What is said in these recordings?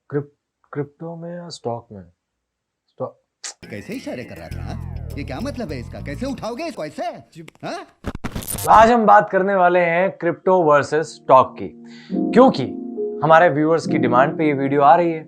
Crypto में या stock में? स्टॉक। कैसे इशारे कर रहा था हाँ? ये क्या मतलब है इसका? कैसे उठाओगे इसको ऐसे हाँ? आज हम बात करने वाले हैं क्रिप्टो वर्सेस स्टॉक की, क्योंकि हमारे व्यूअर्स की डिमांड पे ये वीडियो आ रही है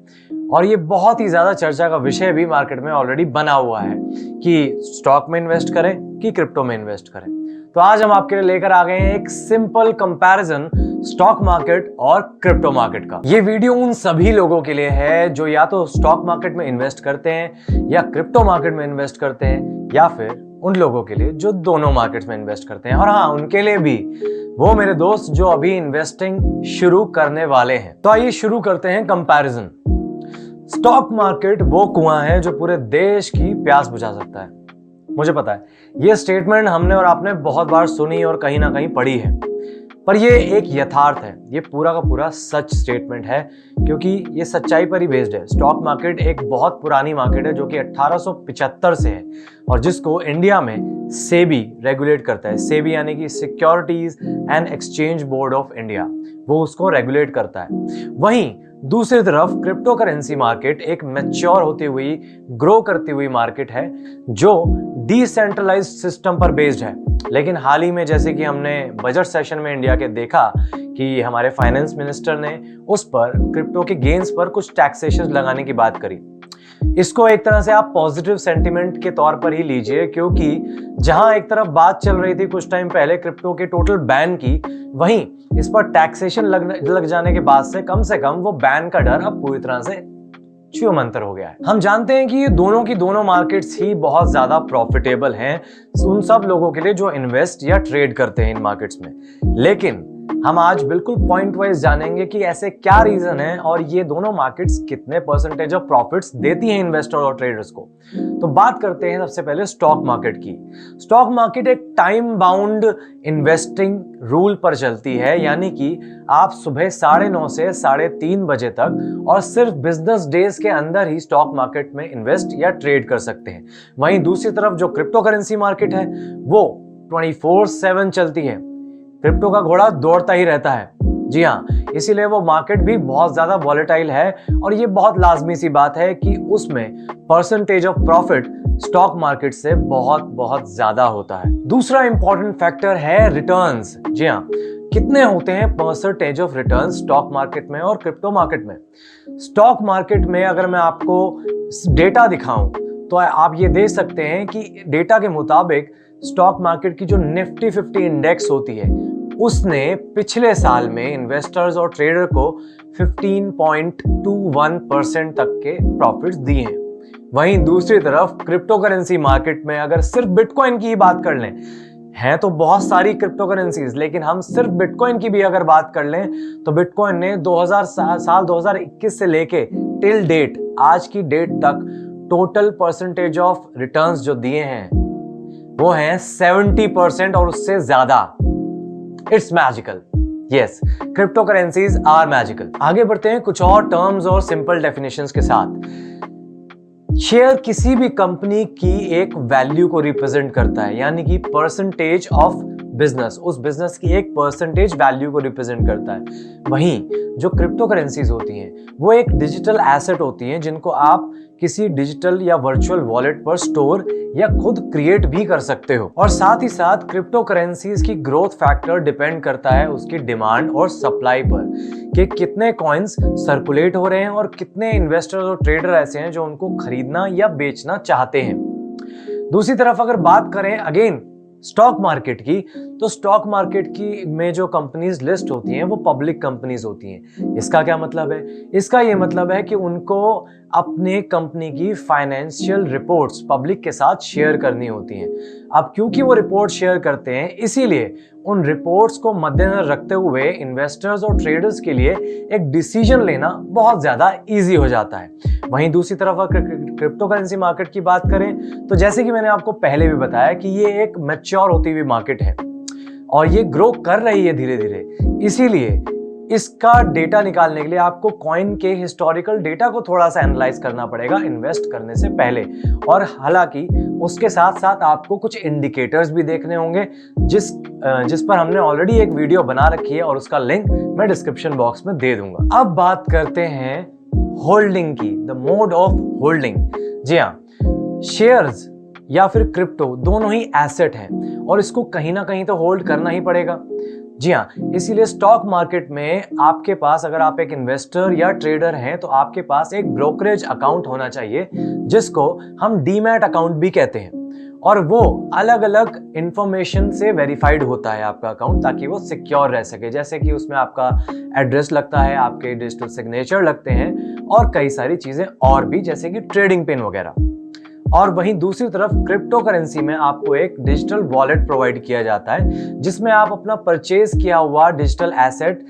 और ये बहुत ही ज्यादा चर्चा का विषय भी मार्केट में ऑलरेडी बना हुआ है कि स्टॉक में इन्वेस्ट करें कि क्रिप्टो में इन्वेस्ट करें। तो आज हम आपके लिए लेकर आ गए हैं एक सिंपल कंपैरिजन स्टॉक मार्केट और क्रिप्टो मार्केट का। ये वीडियो उन सभी लोगों के लिए है जो या तो स्टॉक मार्केट में इन्वेस्ट करते हैं या क्रिप्टो मार्केट में इन्वेस्ट करते हैं, या फिर उन लोगों के लिए जो दोनों मार्केट्स में इन्वेस्ट करते हैं, और हाँ, उनके लिए भी वो मेरे दोस्त जो अभी इन्वेस्टिंग शुरू करने वाले हैं। तो आइए शुरू करते हैं कंपैरिजन। स्टॉक मार्केट वो कुआं है जो पूरे देश की प्यास बुझा सकता है। मुझे पता है ये स्टेटमेंट हमने और आपने बहुत बार सुनी और कहीं ना कहीं पढ़ी है, पर ये एक यथार्थ है, ये पूरा का पूरा सच स्टेटमेंट है, क्योंकि ये सच्चाई पर ही बेस्ड है। स्टॉक मार्केट एक बहुत पुरानी मार्केट है जो कि 1875 से है और जिसको इंडिया में सेबी रेगुलेट करता है। सेबी यानी कि securities and exchange board of India, वो उसको रेगुलेट करता है। वहीं दूसरी तरफ क्रिप्टो करेंसी मार्केट एक मैच्योर होती हुई, ग्रो करती हुई मार्केट है जो डिसेंट्रलाइज्ड सिस्टम पर बेस्ड है। लेकिन हाल ही में जैसे कि हमने बजट सेशन में इंडिया के देखा कि हमारे फाइनेंस मिनिस्टर ने उस पर क्रिप्टो के गेन्स पर कुछ टैक्सेशन लगाने की बात करी। इसको एक तरह से आप पॉजिटिव सेंटिमेंट के तौर पर ही लीजिए, क्योंकि जहां एक तरफ बात चल रही थी कुछ टाइम पहले क्रिप्टो के टोटल बैन की, वहीं इस पर टैक्सेशन लग जाने के बाद से कम वो बैन का डर अब पूरी तरह से छूमंतर हो गया है। हम जानते हैं कि ये दोनों की दोनों मार्केट्स ही बहुत ज्यादा प्रॉफिटेबल हैं उन सब लोगों के लिए जो इन्वेस्ट या ट्रेड करते हैं इन मार्केट्स में। लेकिन हम आज बिल्कुल पॉइंट वाइज जानेंगे कि ऐसे क्या रीजन है और ये दोनों मार्केट्स कितने परसेंटेज ऑफ प्रॉफिट्स देती हैं इन्वेस्टर और ट्रेडर्स को। तो बात करते हैं सबसे पहले स्टॉक मार्केट की। स्टॉक मार्केट एक टाइम बाउंड इन्वेस्टिंग रूल पर चलती है, यानी कि आप सुबह 9:30 से 3:30 बजे तक और सिर्फ बिजनेस डेज के अंदर ही स्टॉक मार्केट में इन्वेस्ट या ट्रेड कर सकते हैं। वहीं दूसरी तरफ जो क्रिप्टो करेंसी मार्केट है वो 24/7 चलती है। क्रिप्टो का घोड़ा दौड़ता ही रहता है। जी हाँ, इसीलिए वो मार्केट भी बहुत ज्यादा वॉलेटाइल है और ये बहुत लाजमी सी बात है कि उसमें percentage of profit stock market से बहुत बहुत ज्यादा होता है। दूसरा इंपॉर्टेंट फैक्टर है रिटर्न्स। जी हाँ, कितने होते हैं percentage of returns stock market में और क्रिप्टो मार्केट में। स्टॉक मार्केट में अगर मैं आपको डेटा दिखाऊं तो आप ये देख सकते हैं कि डेटा के मुताबिक स्टॉक मार्केट की जो निफ्टी 50 इंडेक्स होती है उसने पिछले साल में इन्वेस्टर्स और ट्रेडर को 15.21% तक के प्रॉफिट्स दिए हैं। वहीं दूसरी तरफ क्रिप्टो करेंसी मार्केट में अगर सिर्फ बिटकॉइन की ही बात कर लें, हैं तो बहुत सारी क्रिप्टो करेंसीज, लेकिन हम सिर्फ बिटकॉइन की भी अगर बात कर लें तो बिटकॉइन ने 2021 से लेके टिल डेट, आज की डेट तक टोटल परसेंटेज ऑफ रिटर्न्स जो दिए हैं वो हैं 70% और उससे ज्यादा। It's magical. Yes, crypto currencies are magical. आगे बढ़ते हैं कुछ और टर्म्स और सिंपल डेफिनेशंस के साथ। शेयर किसी भी कंपनी की एक वैल्यू को रिप्रेजेंट करता है, यानी कि परसेंटेज ऑफ बिजनेस, उस बिजनेस की एक परसेंटेज वैल्यू को रिप्रेजेंट करता है। वहीं जो क्रिप्टो करेंसीज होती हैं वो एक डिजिटल एसेट होती हैं जिनको आप किसी डिजिटल या वर्चुअल वॉलेट पर स्टोर या खुद क्रिएट भी कर सकते हो। और साथ ही साथ क्रिप्टो करेंसीज की ग्रोथ फैक्टर डिपेंड करता है उसकी डिमांड और सप्लाई पर, कि कितने कॉइन्स सर्कुलेट हो रहे हैं और कितने इन्वेस्टर्स और ट्रेडर ऐसे हैं जो उनको खरीदना या बेचना चाहते हैं। दूसरी तरफ अगर बात करें अगेन स्टॉक मार्केट की, तो स्टॉक मार्केट की में जो कंपनीज लिस्ट होती हैं वो पब्लिक कंपनीज होती हैं। इसका क्या मतलब है? इसका ये मतलब है कि उनको अपने कंपनी की फाइनेंशियल रिपोर्ट्स पब्लिक के साथ शेयर करनी होती हैं। अब क्योंकि वो रिपोर्ट शेयर करते हैं, इसीलिए उन रिपोर्ट्स को मद्देनजर रखते हुए इन्वेस्टर्स और ट्रेडर्स के लिए एक डिसीजन लेना बहुत ज्यादा इजी हो जाता है। वहीं दूसरी तरफ अगर क्रिप्टो करेंसी मार्केट की बात करें तो जैसे कि मैंने आपको पहले भी बताया कि ये एक मैच्योर होती हुई मार्केट है और ये ग्रो कर रही है धीरे धीरे। इसीलिए इसका डेटा निकालने के लिए आपको कॉइन के हिस्टोरिकल डेटा को थोड़ा सा एनालाइज करना पड़ेगा इन्वेस्ट करने से पहले, और हालांकि उसके साथ साथ आपको कुछ इंडिकेटर्स भी देखने होंगे जिस पर हमने ऑलरेडी एक वीडियो बना रखी है और उसका लिंक मैं डिस्क्रिप्शन बॉक्स में दे दूंगा। अब बात करते हैं होल्डिंग की, द मोड ऑफ होल्डिंग। जी हाँ, शेयर्स या फिर क्रिप्टो दोनों ही एसेट हैं और इसको कहीं ना कहीं तो होल्ड करना ही पड़ेगा। जी हाँ, इसीलिए स्टॉक मार्केट में आपके पास, अगर आप एक इन्वेस्टर या ट्रेडर हैं, तो आपके पास एक ब्रोकरेज अकाउंट होना चाहिए जिसको हम डीमैट अकाउंट भी कहते हैं, और वो अलग अलग इंफॉर्मेशन से वेरीफाइड होता है आपका अकाउंट, ताकि वो सिक्योर रह सके। जैसे कि उसमें आपका एड्रेस लगता है, आपके डिजिटल सिग्नेचर लगते हैं और कई सारी चीजें और भी, जैसे कि ट्रेडिंग पिन वगैरह। और वहीं दूसरी तरफ क्रिप्टो करेंसी में आपको एक डिजिटल वॉलेट प्रोवाइड किया जाता है जिसमें आप अपना परचेज किया हुआ डिजिटल एसेट,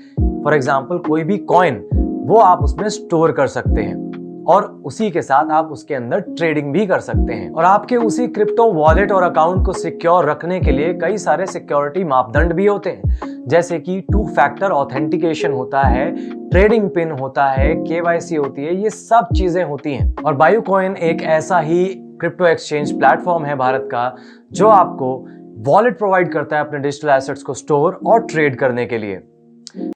फॉर एग्जांपल कोई भी कॉइन, वो आप उसमें स्टोर कर सकते हैं और उसी के साथ आप उसके अंदर ट्रेडिंग भी कर सकते हैं। और आपके उसी क्रिप्टो वॉलेट और अकाउंट को सिक्योर रखने के लिए कई सारे सिक्योरिटी मापदंड भी होते हैं, जैसे कि 2 फैक्टर ऑथेंटिकेशन होता है, ट्रेडिंग पिन होता है, केवाईसी होती है, ये सब चीजें होती हैं। और बायोकॉइन एक ऐसा ही क्रिप्टो एक्सचेंज प्लेटफॉर्म है भारत का जो आपको वॉलेट प्रोवाइड करता है अपने डिजिटल एसेट्स को स्टोर और ट्रेड करने के लिए।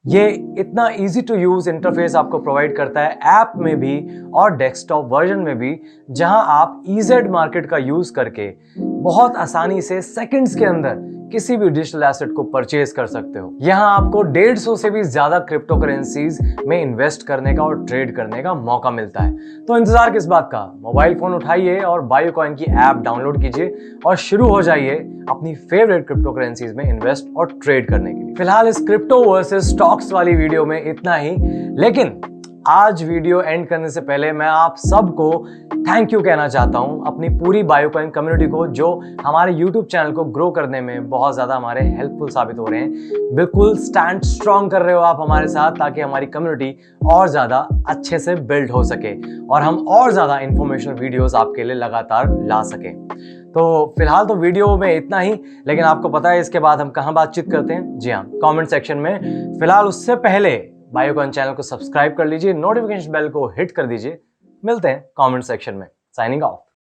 ये इतना इजी टू यूज इंटरफेस आपको प्रोवाइड करता है ऐप में भी और डेस्कटॉप वर्जन में भी, जहां आप ईजेड मार्केट का यूज करके बहुत आसानी से सेकंड्स के अंदर किसी भी डिजिटल एसेट को परचेज कर सकते हो। यहां आपको 150 से भी ज्यादा क्रिप्टो करेंसीज में इन्वेस्ट करने का और ट्रेड करने का मौका मिलता है। तो इंतजार किस बात का, मोबाइल फोन उठाइए और बायोकॉइन की ऐप डाउनलोड कीजिए और शुरू हो जाइए अपनी फेवरेट क्रिप्टो करेंसीज में इन्वेस्ट और ट्रेड करने के लिए। फिलहाल इस क्रिप्टो वर्सेस स्टॉक्स वाली वीडियो में इतना ही, लेकिन आज वीडियो एंड करने से पहले मैं आप सबको थैंक यू कहना चाहता हूं, अपनी पूरी बायोकॉइन कम्युनिटी को, जो हमारे यूट्यूब चैनल को ग्रो करने में बहुत ज़्यादा हमारे हेल्पफुल साबित हो रहे हैं। बिल्कुल स्टैंड स्ट्रॉन्ग कर रहे हो आप हमारे साथ, ताकि हमारी कम्युनिटी और ज़्यादा अच्छे से बिल्ड हो सके और हम और ज़्यादा इंफॉर्मेशनल वीडियोस आपके लिए लगातार ला सकें। तो फिलहाल तो वीडियो में इतना ही, लेकिन आपको पता है इसके बाद हम कहाँ बातचीत करते हैं? जी हाँ, कमेंट सेक्शन में। फिलहाल उससे पहले बायोकॉइन चैनल को सब्सक्राइब कर लीजिए, नोटिफिकेशन बेल को हिट कर दीजिए। मिलते हैं कमेंट सेक्शन में। Signing off.